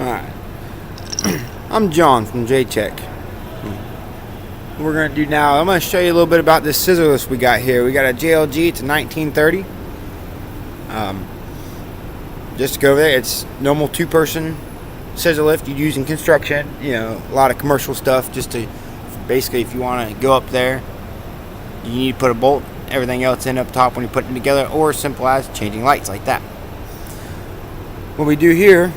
Alright, I'm John from J-Tech. What we're going to do now, I'm going to show you a little bit about this scissor lift we got here. We got a JLG, it's a 1930. Just to go over there, it's normal two-person scissor lift you use in construction. You know, a lot of commercial stuff. Just to basically, if you want to go up there, you need to put a bolt, everything else in up top when you're putting it together, or simple as changing lights like that. What we do here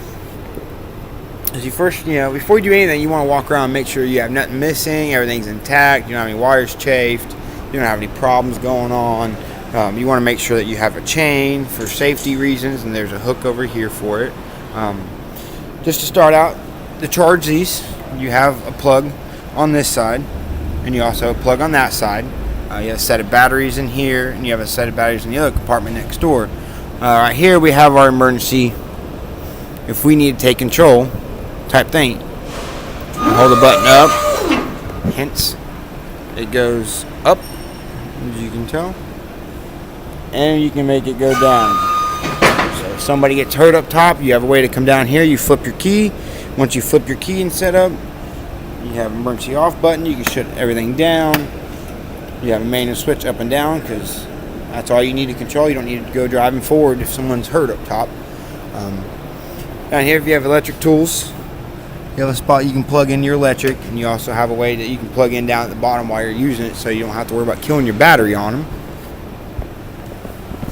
is you first, before you do anything, you want to walk around and make sure you have nothing missing, everything's intact, you don't have any wires chafed, you don't have any problems going on. You want to make sure that you have a chain for safety reasons, and there's a hook over here for it. Just to start out, to charge these, you have a plug on this side, and you also have a plug on that side. You have a set of batteries in here, and you have a set of batteries in the other compartment next door. Right here we have our emergency, if we need to take control type thing. Hold the button up, hence it goes up, as you can tell, and you can make it go down. So if somebody gets hurt up top, you have a way to come down here. You flip your key. Once you flip your key and set up, you have an emergency off button. You can shut everything down. You have a manual switch up and down, because that's all you need to control. You don't need to go driving forward if someone's hurt up top. Down here, if you have electric tools, you have a spot you can plug in your electric, and you also have a way that you can plug in down at the bottom while you're using it, so you don't have to worry about killing your battery on them.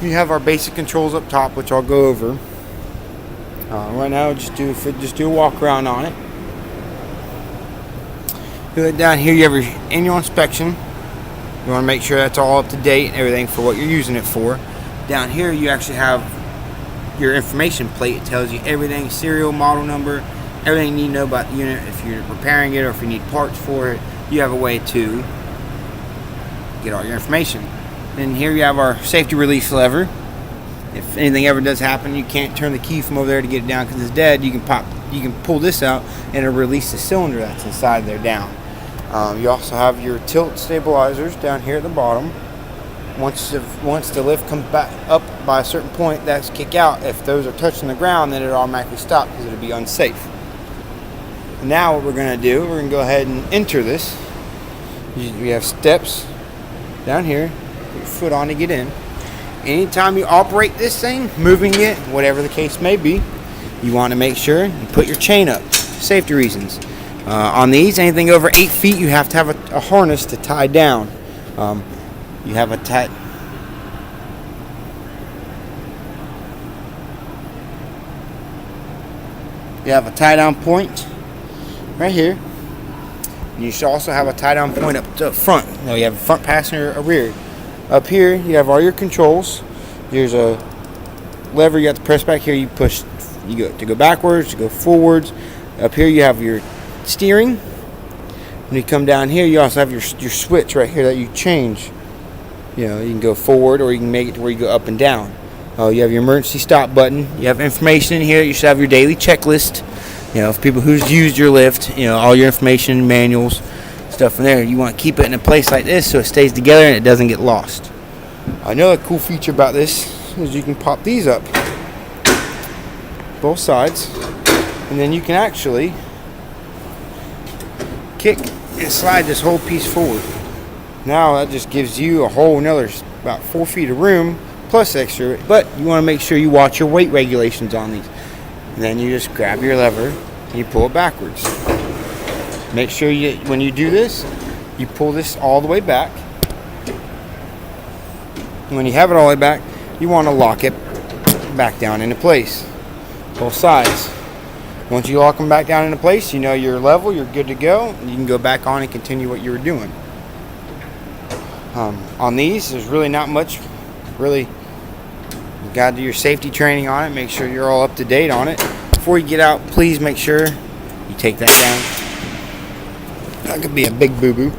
You have our basic controls up top, which I'll go over. Right now, just do a walk around on it. Down here, you have your annual inspection. You want to make sure that's all up to date and everything for what you're using it for. Down here, you actually have your information plate. It tells you everything, serial, model number, everything you need to know about the unit. If you're repairing it or if you need parts for it, you have a way to get all your information. Then here you have our safety release lever. If anything ever does happen, you can't turn the key from over there to get it down because it's dead. You can pull this out and it'll release the cylinder that's inside there down. You also have your tilt stabilizers down here at the bottom. Once the lift comes back up by a certain point, that's kick out. If those are touching the ground, then it'll automatically stop because it'll be unsafe. Now what we're going to do, we're going to go ahead and enter this. We have steps down here. Put your foot on to get in. Anytime you operate this thing, moving it, whatever the case may be, you want to make sure you put your chain up. Safety reasons. On these, anything over 8 feet, you have to have a harness to tie down. You have a tie down point right here. And you should also have a tie down point up to front. Now you have a front passenger, a rear. Up here you have all your controls. There's a lever you have to press back here. You push, to go backwards, to go forwards. Up here you have your steering. When you come down here, you also have your switch right here that you change. You can go forward, or you can make it to where you go up and down. You have your emergency stop button. You have information in here. You should have your daily checklist. For people who's used your lift, all your information, manuals, stuff in there. You want to keep it in a place like this so it stays together and it doesn't get lost. Another cool feature about this is you can pop these up, both sides, and then you can actually kick and slide this whole piece forward. Now that just gives you a whole another about 4 feet of room plus extra, but you want to make sure you watch your weight regulations on these. And then you just grab your lever and you pull it backwards. Make sure when you do this, you pull this all the way back. And when you have it all the way back, you want to lock it back down into place, both sides. Once you lock them back down into place, you're level, you're good to go, and you can go back on and continue what you were doing. On these, there's really not much. You got to do your safety training on it. Make sure you're all up to date on it. Before you get out, please make sure you take that down. That could be a big boo-boo.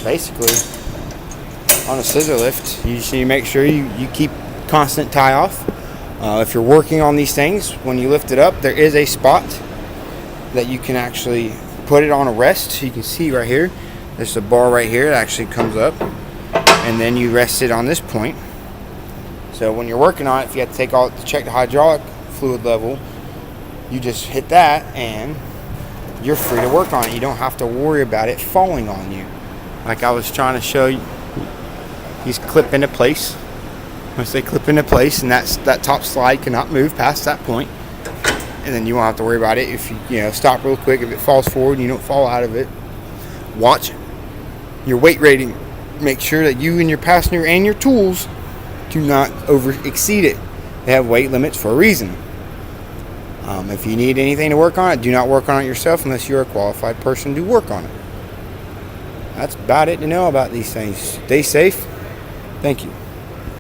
Basically, on a scissor lift, you just need to make sure you keep constant tie off. If you're working on these things, when you lift it up, there is a spot that you can actually put it on a rest. You can see right here, there's a bar right here that actually comes up, and then you rest it on this point. So when you're working on it, if you have to check the hydraulic fluid level, You just hit that and you're free to work on it. You don't have to worry about it falling on you. Like I was trying to show you, these clip into place. Once they clip into place, and that top slide cannot move past that point, and then you won't have to worry about it. If you stop real quick, if it falls forward and you don't fall out of it. Watch your weight rating. Make sure that you and your passenger and your tools do not exceed it. They have weight limits for a reason. If you need anything to work on it, do not work on it yourself unless you're a qualified person to work on it. That's about it to know about these things. Stay safe. Thank you.